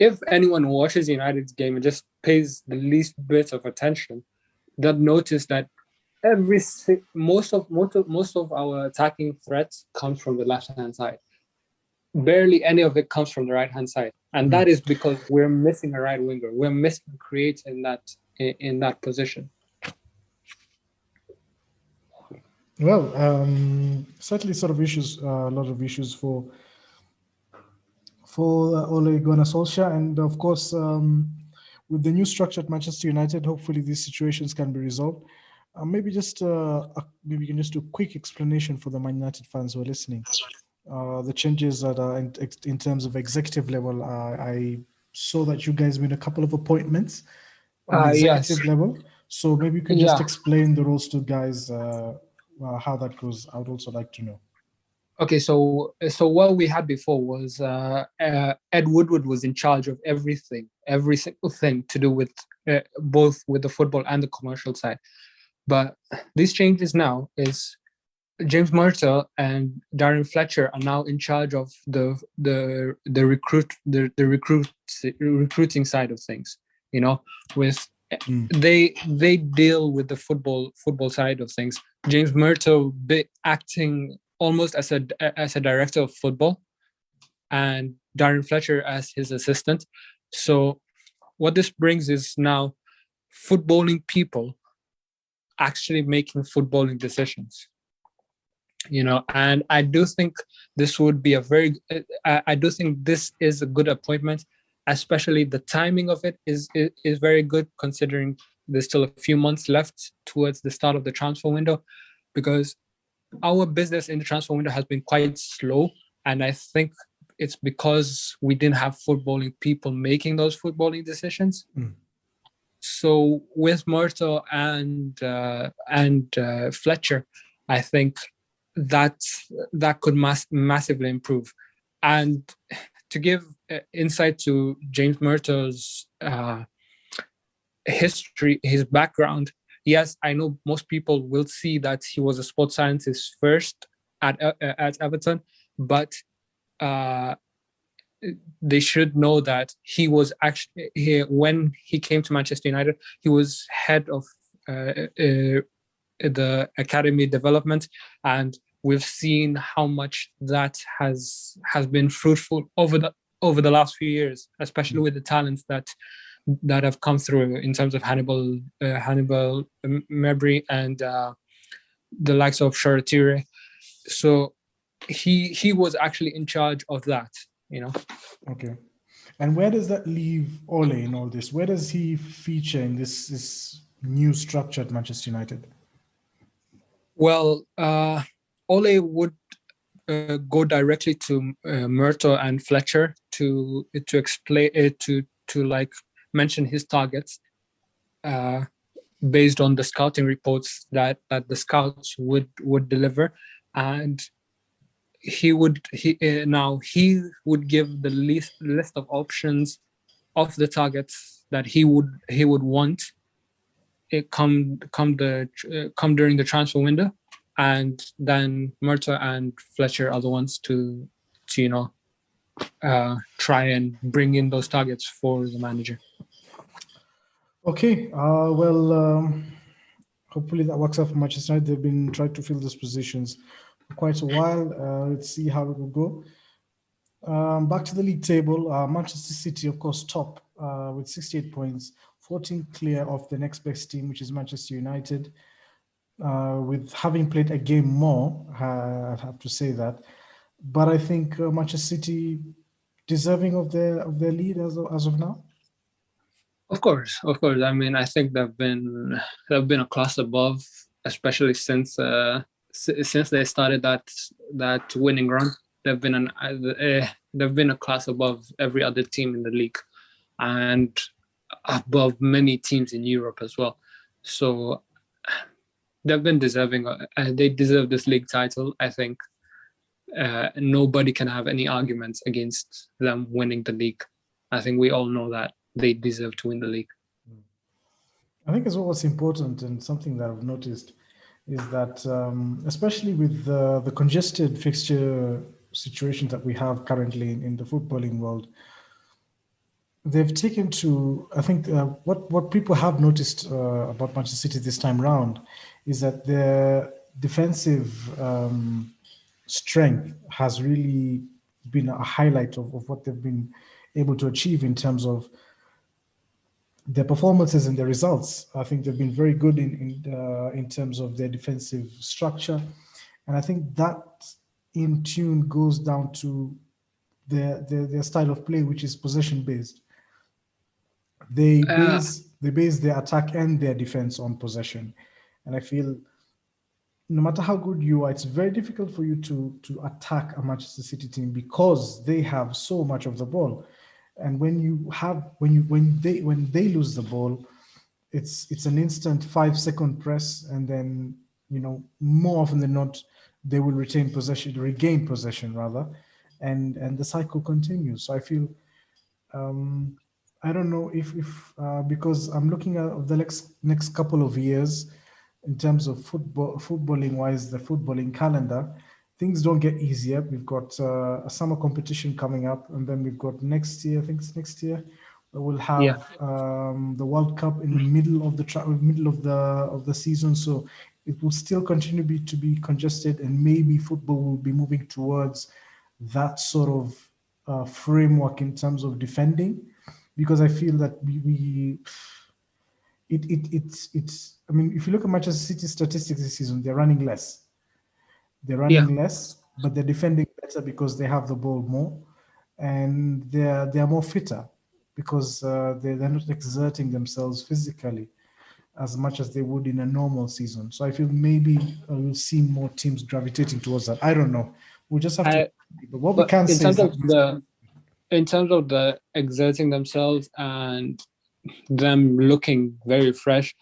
if anyone watches United's game and just pays the least bit of attention, they'll notice that most of our attacking threats comes from the left-hand side. Barely any of it comes from the right-hand side, and that is because we're missing a right winger. We're missing a creator in that position. Well, certainly a lot of issues for Ole Gunnar Solskjaer, and of course, with the new structure at Manchester United, hopefully these situations can be resolved. Maybe you can just do a quick explanation for the Man United fans who are listening. The changes that are in terms of executive level. I saw that you guys made a couple of appointments on the executive level. So maybe you can just explain the roles to guys, how that goes. I would also like to know. Okay, so what we had before was Ed Woodward was in charge of every single thing to do with both with the football and the commercial side. But these changes now is James Murtaugh and Darren Fletcher are now in charge of the recruiting side of things. They deal with the football side of things. James Murtaugh acting almost as a director of football, and Darren Fletcher as his assistant. So what this brings is now footballing people actually making footballing decisions. And I do think this would be I do think this is a good appointment, especially the timing of it is very good, considering there's still a few months left towards the start of the transfer window, because our business in the transfer window has been quite slow, and I think it's because we didn't have footballing people making those footballing decisions. So with Murtaugh and Fletcher, I think that could massively improve. And to give insight to James Murtaugh's history, his background, yes, I know most people will see that he was a sports scientist first at Everton, but they should know that he was actually when he came to Manchester United, he was head of the academy development, and we've seen how much that has been fruitful over the last few years, especially with the talents that have come through in terms of Hannibal Mabry and the likes of Sharatiri. So he was actually in charge of that, Okay. And where does that leave Ole in all this? Where does he feature in this new structure at Manchester United? Well, Ole would go directly to Murto and Fletcher to explain to like mention his targets based on the scouting reports that the scouts would deliver, and he would give the list of options of the targets that he would want it come during the transfer window, and then Murta and Fletcher are the ones to try and bring in those targets for the manager. Okay, hopefully that works out for Manchester United. They've been trying to fill those positions for quite a while. Let's see how it will go. Back to the league table, Manchester City, of course, top with 68 points, 14 clear of the next best team, which is Manchester United. With having played a game more, I'd have to say that. But I think Manchester City deserving of their lead as of now. Of course. I mean, I think they've been a class above, especially since they started that winning run. They've been a class above every other team in the league, and above many teams in Europe as well. So they've been deserving. They deserve this league title. I think nobody can have any arguments against them winning the league. I think we all know that they deserve to win the league. I think as well what's important, and something that I've noticed, is that especially with the congested fixture situation that we have currently in the footballing world, they've taken to, I think what people have noticed about Manchester City this time round is that their defensive strength has really been a highlight of what they've been able to achieve in terms of their performances and their results. I think they've been very good in terms of their defensive structure, and I think that in tune goes down to their style of play, which is possession based. They base their attack and their defense on possession, and I feel no matter how good you are, it's very difficult for you to attack a Manchester City team because they have so much of the ball. And when they lose the ball, it's an instant 5-second press, and then more often than not they will regain possession rather, and the cycle continues. So I feel I don't know if because I'm looking at the next couple of years in terms of footballing wise, the footballing calendar. Things don't get easier. We've got a summer competition coming up, and then we've got next year. I think it's next year. We'll have the World Cup in the middle of the season. So it will still continue to be congested, and maybe football will be moving towards that sort of framework in terms of defending, because I feel that it's. I mean, if you look at Manchester City statistics this season, they're running less. They're running less, but they're defending better because they have the ball more, and they're more fitter because they're not exerting themselves physically as much as they would in a normal season. So I feel maybe we'll see more teams gravitating towards that. I don't know. We'll just have to. But what we can say is in terms of the exerting themselves and them looking very fresh,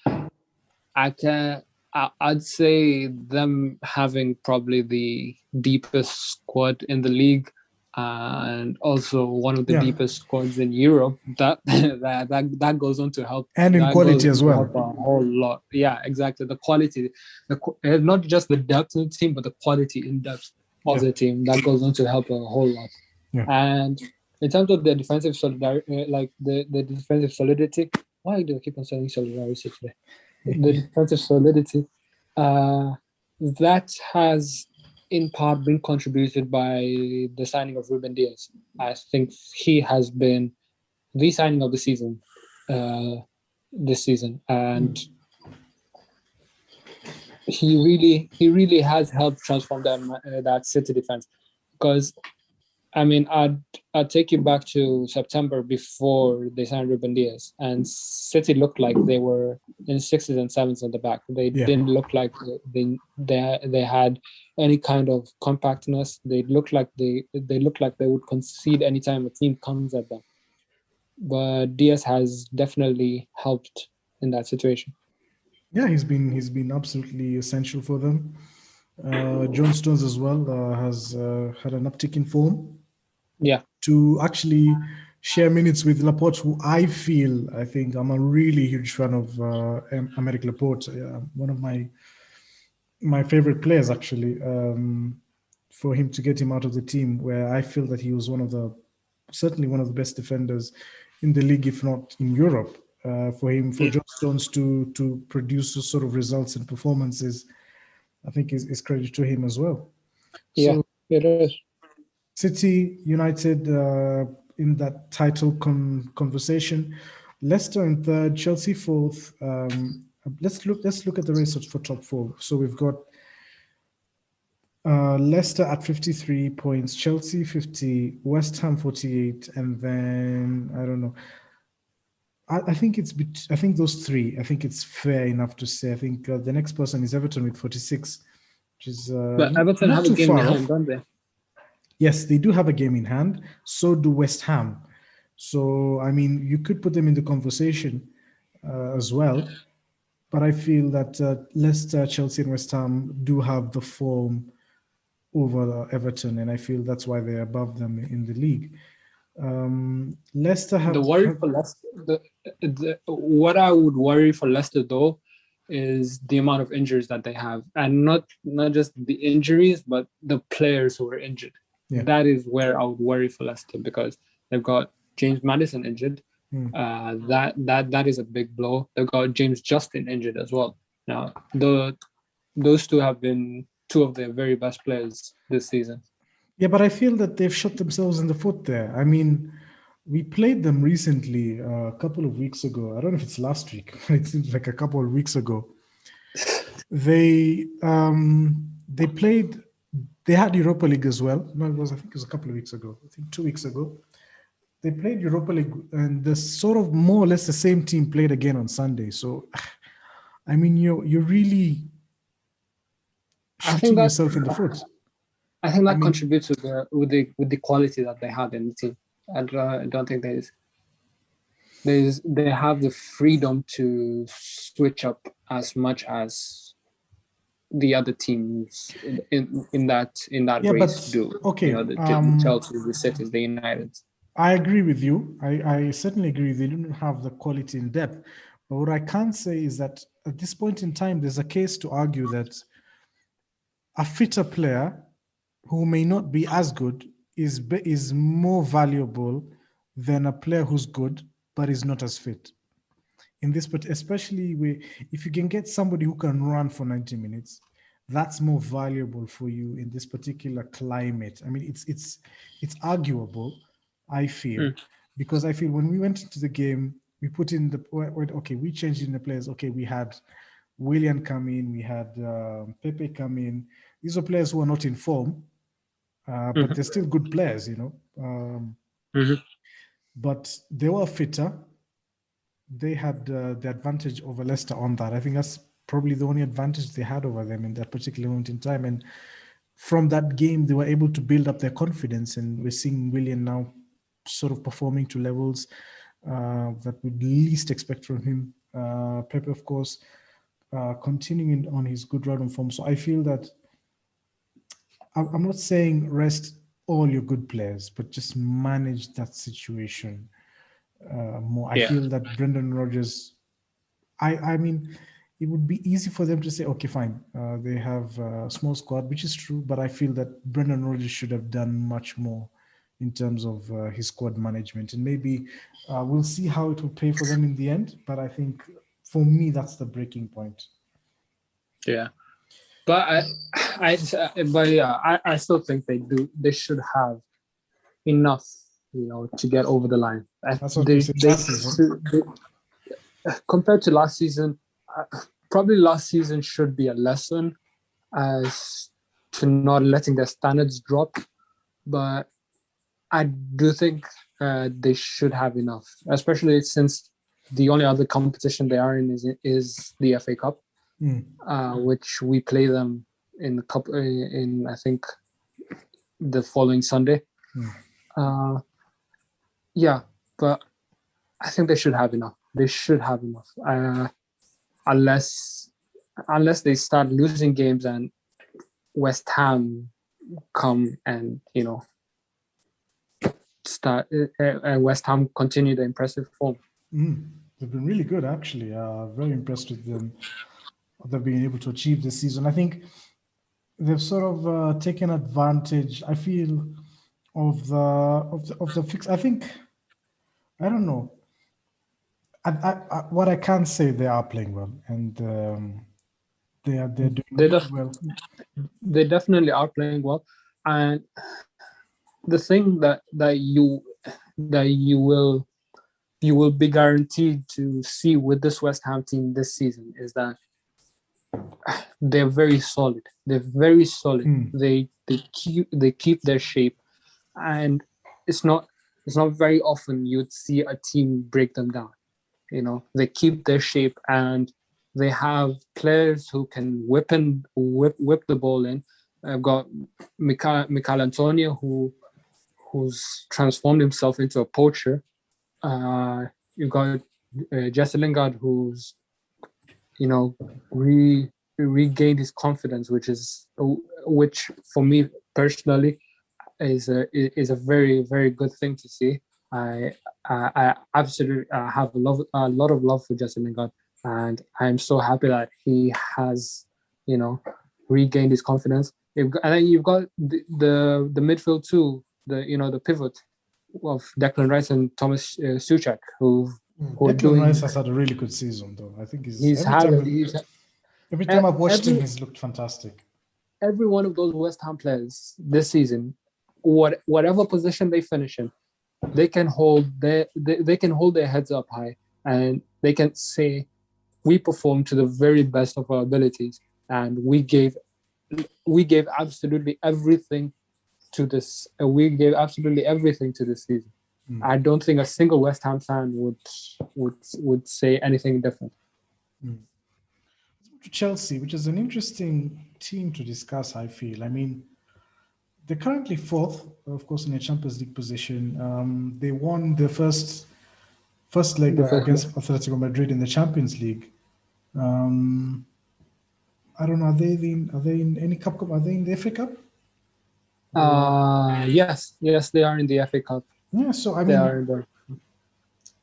I'd say them having probably the deepest squad in the league, and also one of the deepest squads in Europe. That goes on to help, and in quality as well. A whole lot. Yeah, exactly. The quality, not just the depth of the team, but the quality in depth of the team. That goes on to help a whole lot. Yeah. And in terms of the defensive solidarity, like the defensive solidity. Why do I keep on saying solidarity today? The defensive solidity, that has in part been contributed by the signing of Ruben Diaz. I think he has been the signing of the season this season, and he really has helped transform that City defense. Because I mean, I'd take you back to September before they signed Ruben Diaz, and City looked like they were in sixes and sevens at the back. They didn't look like they had any kind of compactness. They looked like they would concede anytime a team comes at them. But Diaz has definitely helped in that situation. Yeah, he's been absolutely essential for them. John Stones as well has had an uptick in form. Yeah. To actually share minutes with Laporte, who I think I'm a really huge fan of Aymeric Laporte, one of my favorite players actually. For him to get him out of the team, where I feel that he was certainly one of the best defenders in the league, if not in Europe. For John Stones to produce those sort of results and performances, I think is credit to him as well. Yeah, it is. City, United in that title conversation, Leicester in third, Chelsea fourth. Let's look at the race for top four. So we've got Leicester at 53 points, Chelsea 50, West Ham 48, and then I don't know. I think those three. I think it's fair enough to say. I think the next person is Everton with 46, which is but Everton not have a too game far behind, off. don't they? Yes, they do have a game in hand. So do West Ham. So, I mean, you could put them in the conversation as well. But I feel that Leicester, Chelsea, and West Ham do have the form over Everton, and I feel that's why they're above them in the league. Leicester have the worry for Leicester. What I would worry for Leicester though is the amount of injuries that they have, and not just the injuries, but the players who are injured. Yeah. That is where I would worry for Leicester, because they've got James Maddison injured. That is a big blow. They've got James Justin injured as well. Now, those two have been two of their very best players this season. Yeah, but I feel that they've shot themselves in the foot there. I mean, we played them recently a couple of weeks ago. I don't know if it's last week. It seems like a couple of weeks ago. They played. They had Europa League as well. No, I think it was a couple of weeks ago. I think 2 weeks ago. They played Europa League, and the sort of more or less the same team played again on Sunday. So, I mean, you're really shooting yourself in the foot. I think that contributes with the quality that they had in the team. I don't think they have the freedom to switch up as much as the other teams in that race do. Okay, the Chelsea, the City, the United. I agree with you. I certainly agree. They didn't have the quality in depth. But what I can say is that at this point in time, there's a case to argue that a fitter player who may not be as good is more valuable than a player who's good but is not as fit. In this, but especially if you can get somebody who can run for 90 minutes, that's more valuable for you in this particular climate. I mean, it's arguable, I feel, because I feel when we went into the game, we put in we changed in the players. Okay, we had Willian come in, we had Pepe come in. These are players who are not in form, but they're still good players, you know. But they were fitter. They had the advantage over Leicester on that. I think that's probably the only advantage they had over them in that particular moment in time. And from that game, they were able to build up their confidence. And we're seeing Willian now sort of performing to levels that we'd least expect from him. Pepe, of course, continuing on his good run of form. So I feel that I'm not saying rest all your good players, but just manage that situation more. I feel that Brendan Rodgers, I mean, it would be easy for them to say, okay, fine, they have a small squad, which is true, but I feel that Brendan Rodgers should have done much more in terms of his squad management. And maybe we'll see how it will pay for them in the end. But I think for me, that's the breaking point. Yeah. But I still think they should have enough, to get over the line. That's what we said last season. Compared to last season, probably last season should be a lesson as to not letting their standards drop. But I do think they should have enough, especially since the only other competition they are in is the FA Cup, which we play them in I think the following Sunday. Yeah, but I think they should have enough. They should have enough, unless they start losing games and West Ham come and start West Ham continue the impressive form. They've been really good, actually. Very impressed with them. What they've been able to achieve this season. I think they've sort of taken advantage, I feel, of the fix. I think, I don't know. What I can say, they are playing well, and they're doing really well. They definitely are playing well, and the thing that you will be guaranteed to see with this West Ham team this season is that they're very solid. They're very solid. They keep their shape, and it's not very often you'd see a team break them down. They keep their shape, and they have players who can whip the ball in. I've got Michael Antonio, who's transformed himself into a poacher. You've got Jesse Lingard, who's regained his confidence, which for me personally is a very, very good thing to see. I absolutely have a lot of love for Jesse Lingard, and I'm so happy that he has regained his confidence. And then you've got the midfield too, the pivot of Declan Rice and Thomas Suchek, who Declan Rice has had a really good season, though. I think every time I've watched him, he's looked fantastic. Every one of those West Ham players this season, whatever position they finish in, they can hold their heads up high, and they can say, we performed to the very best of our abilities, and we gave absolutely everything to this. We gave absolutely everything to this season. I don't think a single West Ham fan would say anything different. To Chelsea, which is an interesting team to discuss, I feel. I mean, they're currently fourth, of course, in a Champions League position. They won the first leg against Atletico Madrid in the Champions League. I don't know. Are they in any cup? Are they in the FA Cup? Yes, they are in the FA Cup. Yeah, so I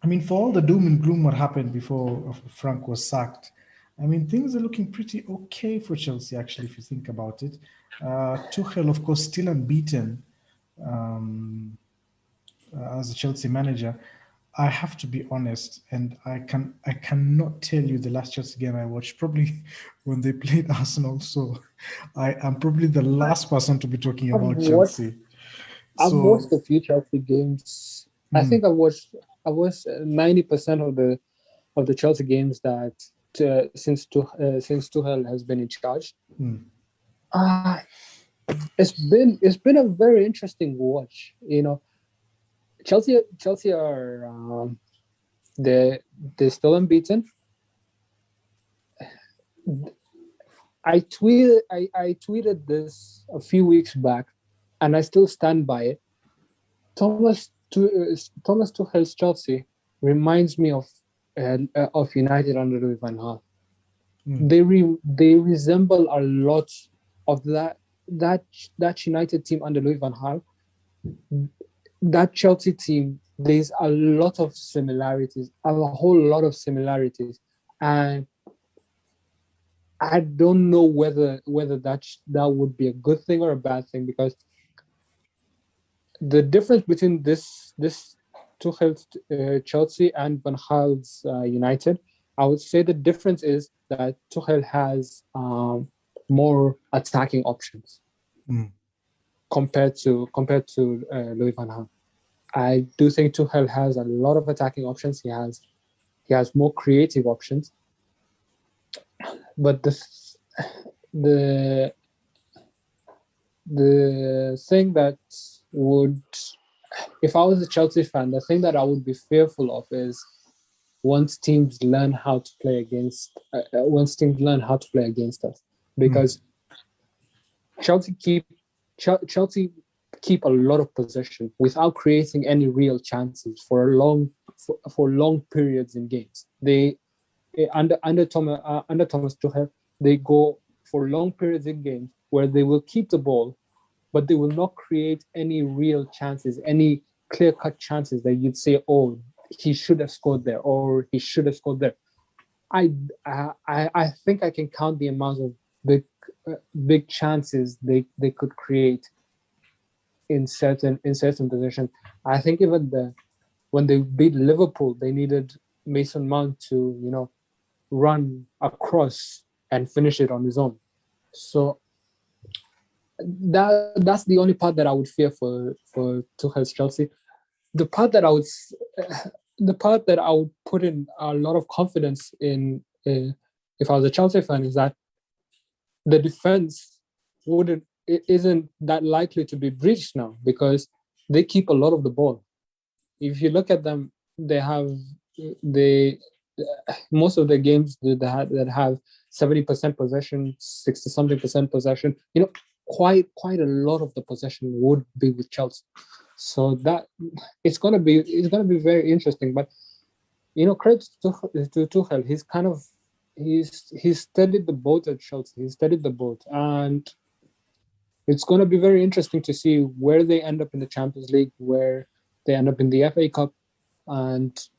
mean, for all the doom and gloom what happened before Frank was sacked, I mean, things are looking pretty okay for Chelsea, actually, if you think about it. Tuchel, of course, still unbeaten as a Chelsea manager. I have to be honest, and I cannot tell you the last Chelsea game I watched, probably when they played Arsenal. So I am probably the last person to be talking about Chelsea. I've watched a few Chelsea games. I think I watched 90% of the Chelsea games that since Tuchel has been in charge. It's been a very interesting watch. Chelsea are they're still unbeaten. I tweeted this a few weeks back, and I still stand by it. Thomas Tuchel's Chelsea reminds me of United under Louis van Gaal. They resemble a lot of that United team under Louis van Gaal. That Chelsea team, there's a lot of similarities, a whole lot of similarities, and I don't know whether that would be a good thing or a bad thing, because the difference between this Tuchel Chelsea and Van Gaal's United, I would say the difference is that Tuchel has more attacking options compared to Louis van Gaal. I do think Tuchel has a lot of attacking options. He has more creative options, but the thing that would, if I was a Chelsea fan, the thing that I would be fearful of is once teams learn how to play against us, because Chelsea keep a lot of possession without creating any real chances for long periods in games. They under Thomas Tuchel, they go for long periods in games where they will keep the ball, but they will not create any real chances, any clear-cut chances that you'd say, oh, he should have scored there, or he should have scored there. I think I can count the amount of big chances they could create in certain positions. I think even when they beat Liverpool, they needed Mason Mount to run across and finish it on his own. So that's the only part that I would fear for Tuchel's Chelsea. The part that I would put in a lot of confidence in, if I was a Chelsea fan, is that the defense isn't that likely to be breached now, because they keep a lot of the ball. If you look at them, most of the games that have 70% possession, 60-something% possession, quite a lot of the possession would be with Chelsea. So that it's gonna be very interesting. But credit to Tuchel, he's steadied the boat at Chelsea. He's steadied the boat, and it's gonna be very interesting to see where they end up in the Champions League, where they end up in the FA Cup, and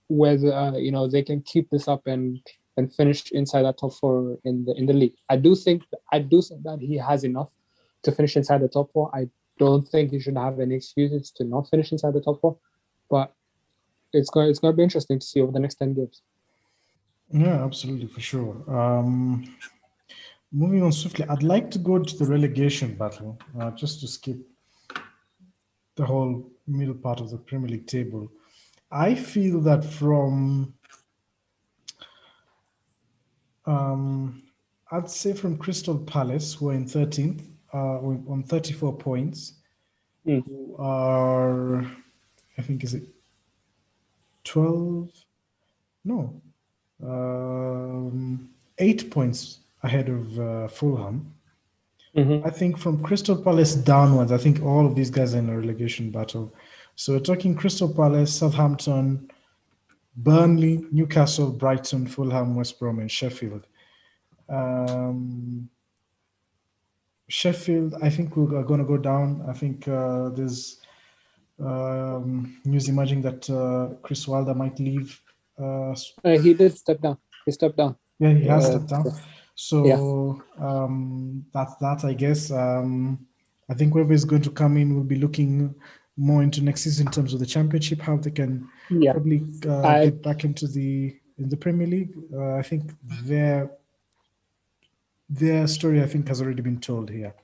whether they can keep this up and finish inside that top four in the league. I do think that he has enough to finish inside the top four. I don't think he should have any excuses to not finish inside the top four, but it's going to be interesting to see over the next 10 games. Yeah, absolutely, for sure. Moving on swiftly, I'd like to go to the relegation battle, just to skip the whole middle part of the Premier League table. I feel that I'd say from Crystal Palace, who are in 13th, on 34 points, who are, I think, is it 12? No, 8 points ahead of Fulham. I think from Crystal Palace downwards, I think all of these guys are in a relegation battle. So we're talking Crystal Palace, Southampton, Burnley, Newcastle, Brighton, Fulham, West Brom, and Sheffield. Sheffield, I think we are going to go down. I think there's news emerging that Chris Wilder might leave. He did step down. He stepped down. Yeah, he has stepped down. So that's that, I guess. I think whoever is going to come in will be looking more into next season in terms of the Championship, how they can probably get back into the Premier League. I think their story, I think, has already been told here.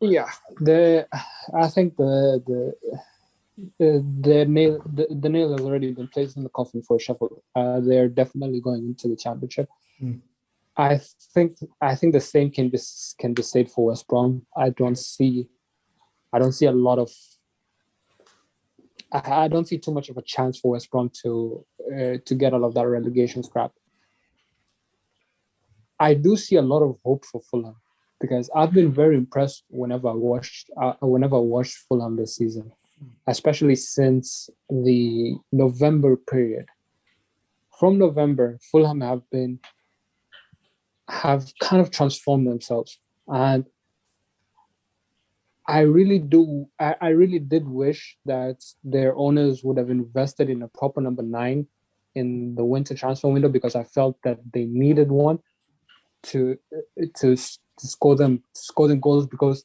Yeah, I think the nail has already been placed in the coffin for Sheffield. They're definitely going into the Championship. I think the same can be said for West Brom. I don't see a lot of. I don't see too much of a chance for West Brom to get all of that relegation scrap. I do see a lot of hope for Fulham, because I've been very impressed whenever I watched Fulham this season, especially since the November period. From November, Fulham have kind of transformed themselves, and I really did wish that their owners would have invested in a proper number 9 in the winter transfer window, because I felt that they needed one to score them goals, because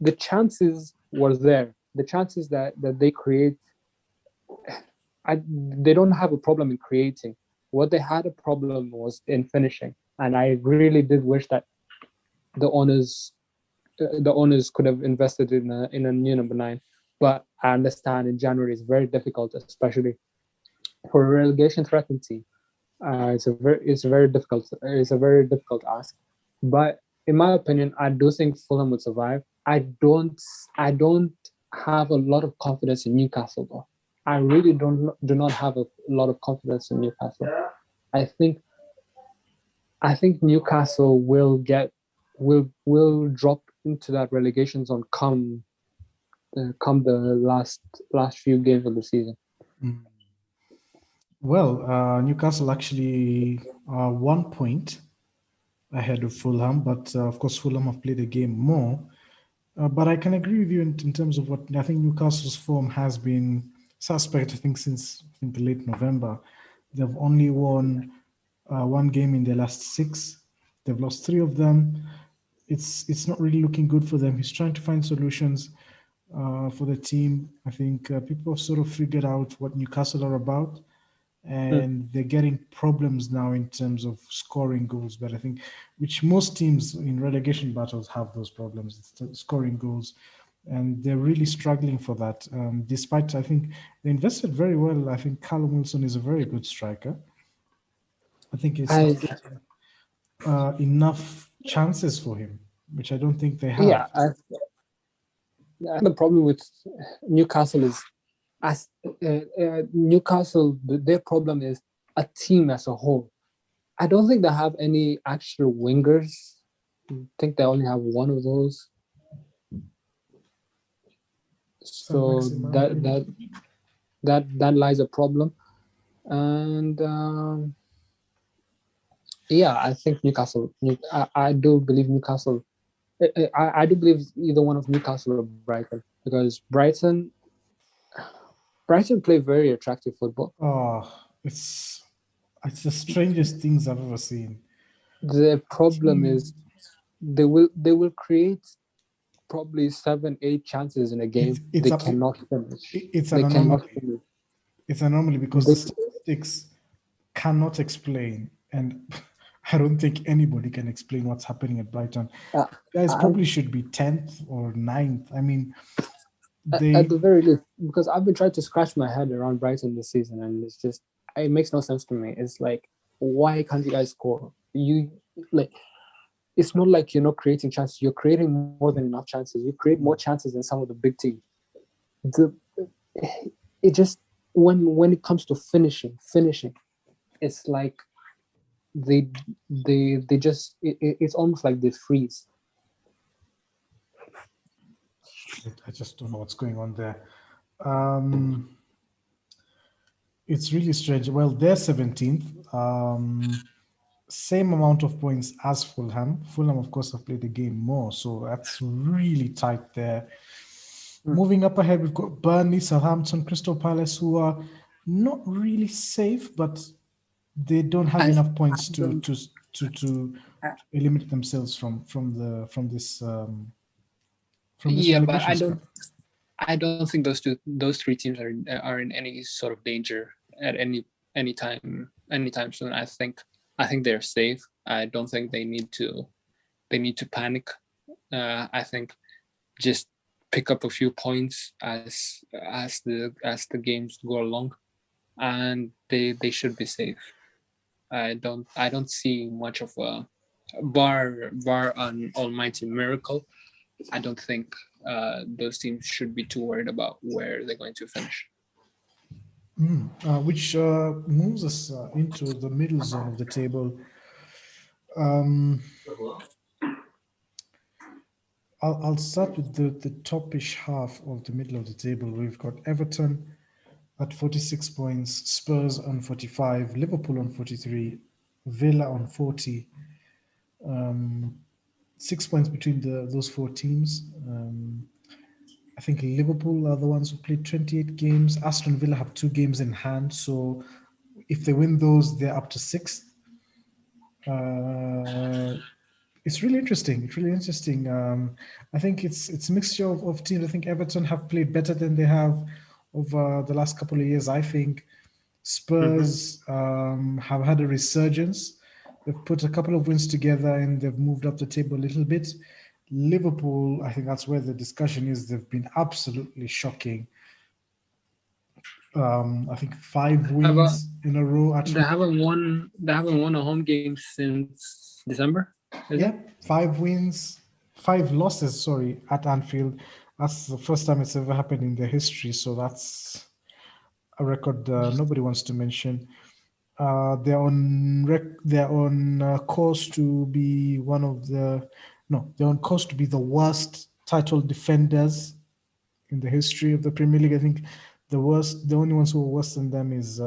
the chances was there. The chances that they create, they don't have a problem in creating. What they had a problem was in finishing, and I really did wish that the owners could have invested in a new number 9. But I understand in January it's very difficult, especially for a relegation threatened team. It's a very difficult ask. But in my opinion, I do think Fulham would survive. I don't have a lot of confidence in Newcastle though. I really do not have a lot of confidence in Newcastle. I think Newcastle will drop into that relegation zone come the last few games of the season. Well, Newcastle actually are 1 point ahead of Fulham, but of course Fulham have played a game more. But I can agree with you in terms of what I think Newcastle's form has been suspect. I think since late November, they've only won one game in their last 6. They've lost 3 of them. It's not really looking good for them. He's trying to find solutions for the team. I think people have sort of figured out what Newcastle are about, and they're getting problems now in terms of scoring goals. But I think, which most teams in relegation battles have those problems, scoring goals, and they're really struggling for that. Despite, I think they invested very well. I think Callum Wilson is a very good striker. I think it's enough chances for him, which I don't think they have. Yeah, the problem with Newcastle is, Newcastle, their problem is a team as a whole. I don't think they have any actual wingers. I think they only have one of those. So that lies a problem, and I think Newcastle. I do believe Newcastle. I do believe either one of Newcastle or Brighton, because Brighton play very attractive football. Oh, it's the strangest things I've ever seen. The problem is they will create probably 7-8 chances in a game. They cannot finish. It's an anomaly. It's an anomaly because the statistics cannot explain, and I don't think anybody can explain what's happening at Brighton. Guys probably should be 10th or 9th. I mean, at the very least, because I've been trying to scratch my head around Brighton this season, and it makes no sense to me. It's like, why can't you guys score? It's not like you're not creating chances. You're creating more than enough chances. You create more chances than some of the big teams. It just, when it comes to finishing, it's like they just, it's almost like they freeze. I just don't know what's going on there. It's really strange. Well, they're 17th. Same amount of points as Fulham. Fulham, of course, have played the game more, so that's really tight there. Moving up ahead, we've got Burnley, Southampton, Crystal Palace, who are not really safe, but they don't have enough points to eliminate themselves from this. But I don't think those 3 teams are in any sort of danger at any time soon. I think they're safe. I don't think they need to panic. I think just pick up a few points as the games go along, and they should be safe. I don't see much of a bar an almighty miracle. I don't think those teams should be too worried about where they're going to finish. Which moves us into the middle zone of the table. I'll start with the topish half of the middle of the table. We've got Everton at 46 points, Spurs on 45, Liverpool on 43, Villa on 40. 6 points between those 4 teams. I think Liverpool are the ones who played 28 games. Aston Villa have 2 games in hand, so if they win those, they're up to 6th. It's really interesting. It's really interesting. I think it's a mixture of teams. I think Everton have played better than they have over the last couple of years. I think Spurs have had a resurgence. They've put a couple of wins together and they've moved up the table a little bit. Liverpool, I think that's where the discussion is. They've been absolutely shocking. I think 5 wins in a row. They haven't won. They haven't won a home game since December. Yeah, 5 wins, 5 losses. Sorry, at Anfield. That's the first time it's ever happened in their history. So that's a record nobody wants to mention. They're on course to be they're on course to be the worst title defenders in the history of the Premier League. I think the only ones who are worse than them is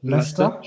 Leicester.